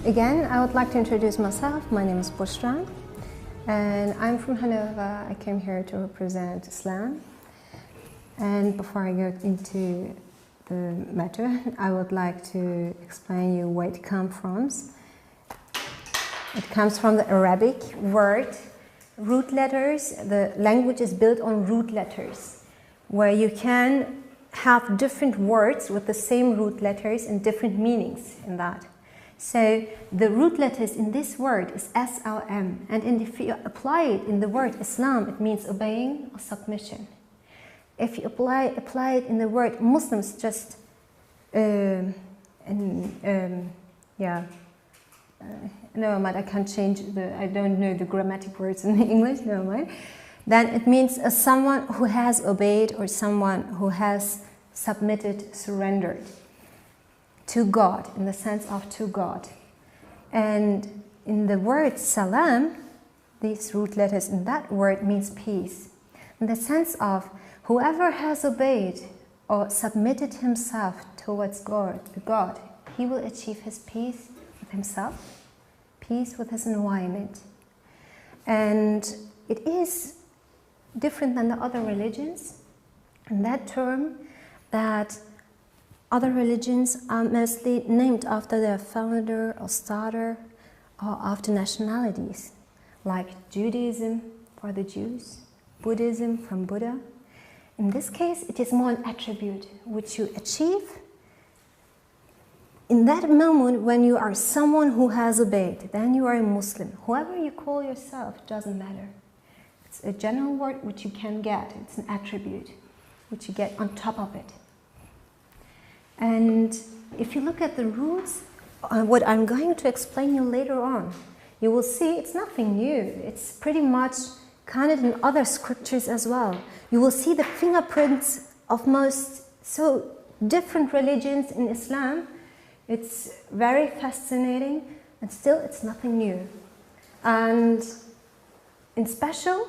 Again, I would like to introduce myself. My name is Bushra, and I'm from Hanover. I came here to represent Islam. And before I go into the matter, I would like to explain you where it comes from. It comes from the Arabic word, root letters. The language is built on root letters, where you can have different words with the same root letters and different meanings in that. So the root letters in this word is SLM, and if you apply it in the word Islam, it means obeying or submission. If you apply it in the word Muslims, just no, but I can't change I don't know the grammatic words in English, no mind. Then it means someone who has obeyed or someone who has submitted, surrendered to God, in the sense of to God. And in the word salam, these root letters in that word means peace, in the sense of whoever has obeyed or submitted himself towards God, he will achieve his peace with himself, peace with his environment. And it is different than the other religions in that term that other religions are mostly named after their founder or starter or after nationalities, like Judaism for the Jews, Buddhism from Buddha. In this case, it is more an attribute which you achieve in that moment when you are someone who has obeyed. Then you are a Muslim. Whoever you call yourself, doesn't matter. It's a general word which you can get. It's an attribute which you get on top of it. And if you look at the roots, what I'm going to explain you later on, you will see it's nothing new. It's pretty much counted in other scriptures as well. You will see the fingerprints of most so different religions in Islam. It's very fascinating, and still it's nothing new. And in special,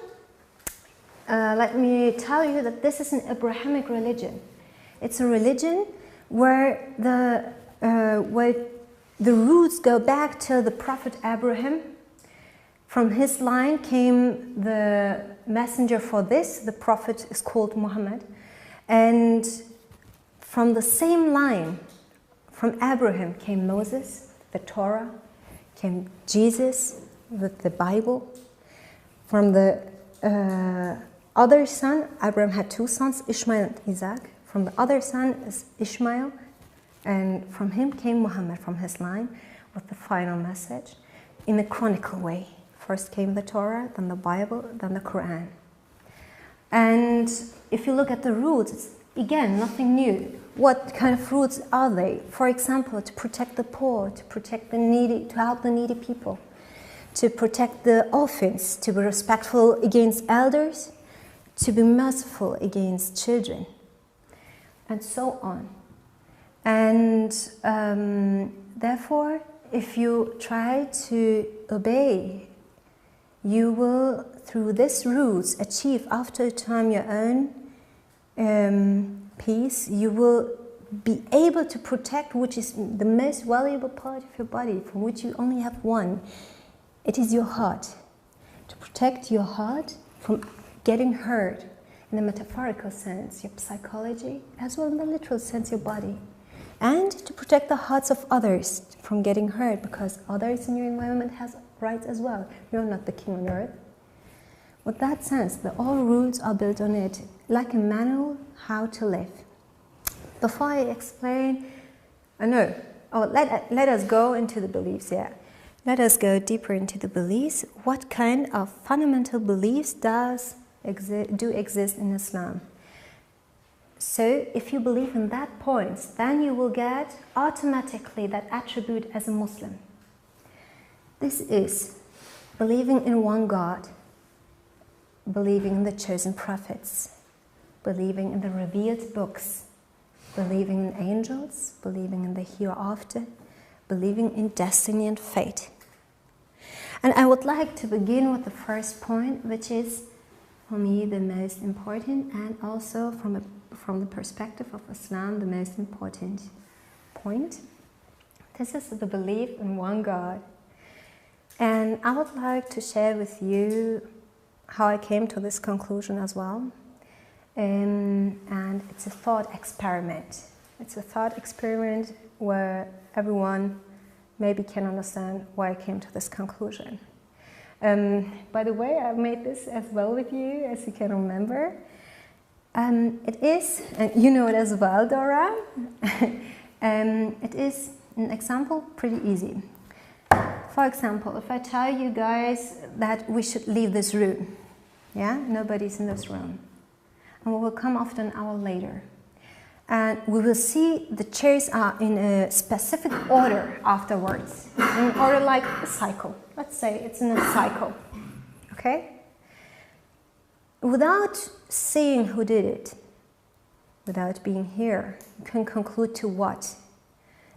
let me tell you that this is an Abrahamic religion. It's a religion where the roots go back to the Prophet Abraham. From his line came the messenger for this. The Prophet is called Muhammad. And from the same line, from Abraham came Moses, the Torah, came Jesus with the Bible. From the other son, Abraham had two sons, Ishmael and Isaac. From the other son is Ishmael, and from him came Muhammad from his line with the final message in a chronicle way. First came the Torah, then the Bible, then the Quran. And if you look at the roots, it's again nothing new. What kind of roots are they? For example, to protect the poor, to protect the needy, to help the needy people, to protect the orphans, to be respectful against elders, to be merciful against children, and so on. And therefore, if you try to obey, you will, through these roots, achieve after a time your own peace. You will be able to protect, which is the most valuable part of your body, from which you only have one. It is your heart. To protect your heart from getting hurt, in the metaphorical sense, your psychology, as well in the literal sense, your body. And to protect the hearts of others from getting hurt, because others in your environment has rights as well. You're not the king on earth. With that sense, all rules are built on it, like a manual how to live. Before I explain, let us go into the beliefs, Let us go deeper into the beliefs. What kind of fundamental beliefs do exist in Islam? So if you believe in that point, then you will get automatically that attribute as a Muslim. This is believing in one God, believing in the chosen prophets, believing in the revealed books, believing in angels, believing in the hereafter, believing in destiny and fate. And I would like to begin with the first point, which is, for me, the most important, and also from the perspective of Islam, the most important point. This is the belief in one God. And I would like to share with you how I came to this conclusion as well. And it's a thought experiment. It's a thought experiment where everyone maybe can understand why I came to this conclusion. By the way, I made this as well with you, as you can remember. It is, and you know it as well, Dora. It is an example, pretty easy. For example, if I tell you guys that we should leave this room, yeah, nobody's in this room, and we will come after an hour later, and we will see the chairs are in a specific order afterwards, in order like a cycle. Let's say it's in a cycle, okay? Without seeing who did it, without being here, you can conclude to what?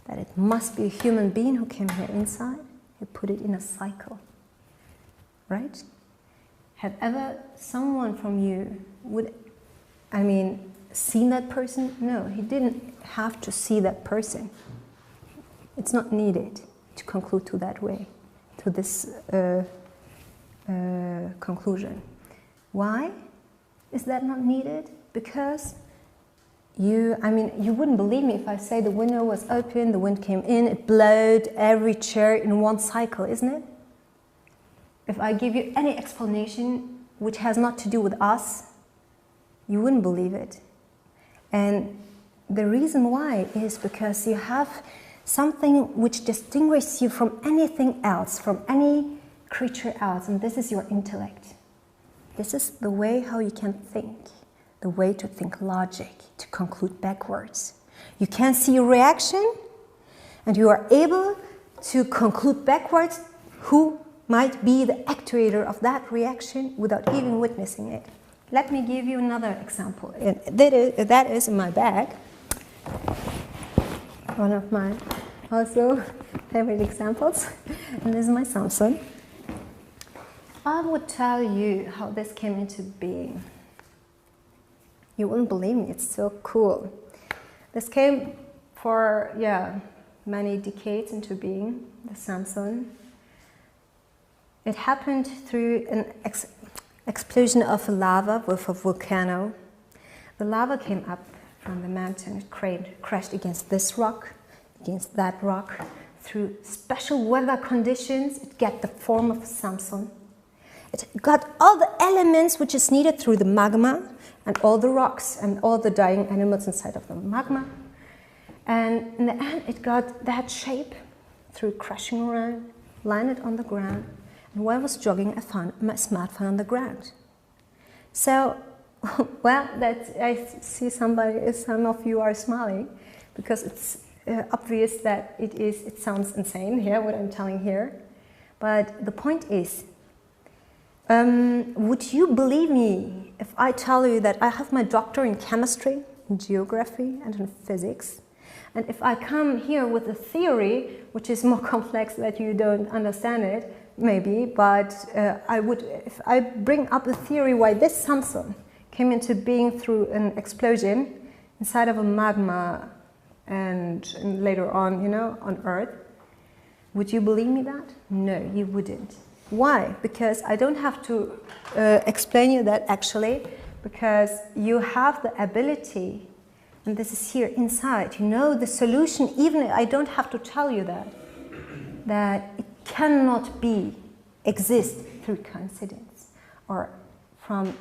That it must be a human being who came here inside, who put it in a cycle, right? Have ever someone from you seen that person? No, he didn't have to see that person. It's not needed to conclude to that way, to this conclusion. Why is that not needed? Because you wouldn't believe me if I say the window was open, the wind came in, it blowed every chair in one cycle, isn't it? If I give you any explanation which has not to do with us, you wouldn't believe it. And the reason why is because you have something which distinguishes you from anything else, from any creature else, and this is your intellect. This is the way how you can think, the way to think logic, to conclude backwards. You can see your reaction, and you are able to conclude backwards who might be the actuator of that reaction without even witnessing it. Let me give you another example. That is in my bag. One of my also favorite examples. And this is my Samsung. I would tell you how this came into being. You wouldn't believe me, it's so cool. This came for, many decades into being, the Samsung. It happened through an explosion of lava with a volcano. The lava came up from the mountain, it crashed against this rock, against that rock. Through special weather conditions, it got the form of a Samsung. It got all the elements which is needed through the magma and all the rocks and all the dying animals inside of the magma. And in the end, it got that shape through crashing around, landed on the ground. And while I was jogging, I found my smartphone on the ground. So, well, I see some of you are smiling because it's obvious that it sounds insane here, what I'm telling here. But the point is, would you believe me if I tell you that I have my doctorate in chemistry, in geography, and in physics? And if I come here with a theory, which is more complex that you don't understand it, maybe, but if I bring up a theory why this Samsung came into being through an explosion inside of a magma and later on, on Earth, would you believe me that? No, you wouldn't. Why? Because I don't have to explain you that actually, because you have the ability, and this is here inside, you know the solution, even I don't have to tell you that it cannot exist through coincidence or from,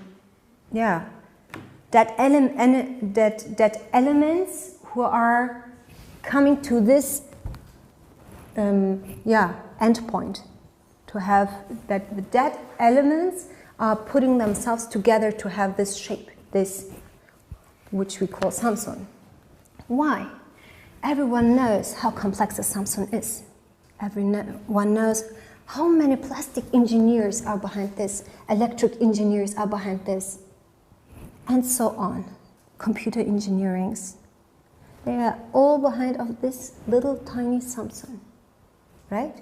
that elements who are coming to this, end point. To have that elements are putting themselves together to have this shape, this which we call Samsung. Why? Everyone knows how complex a Samsung is. Everyone knows how many plastic engineers are behind this, electric engineers are behind this, and so on. Computer engineerings. They are all behind of this little tiny Samsung, right?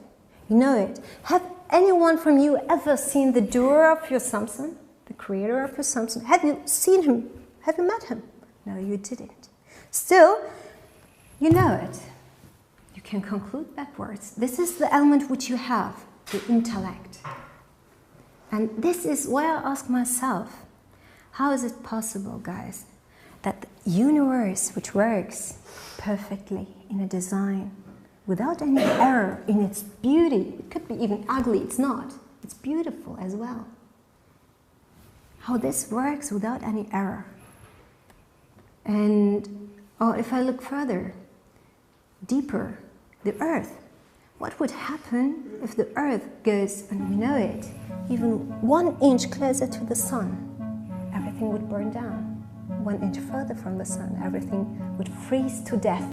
You know it. Have anyone from you ever seen the doer of your Samsung? The creator of your Samsung? Have you seen him? Have you met him? No, you didn't. Still, you know it. You can conclude backwards. This is the element which you have, the intellect. And this is why I ask myself, how is it possible, guys, that the universe which works perfectly in a design, without any error in its beauty, it could be even ugly, it's not, it's beautiful as well. How this works without any error. And if I look further, deeper, the earth. What would happen if the earth goes, and we know it, even 1 inch closer to the sun? Everything would burn down. 1 inch further from the sun, everything would freeze to death.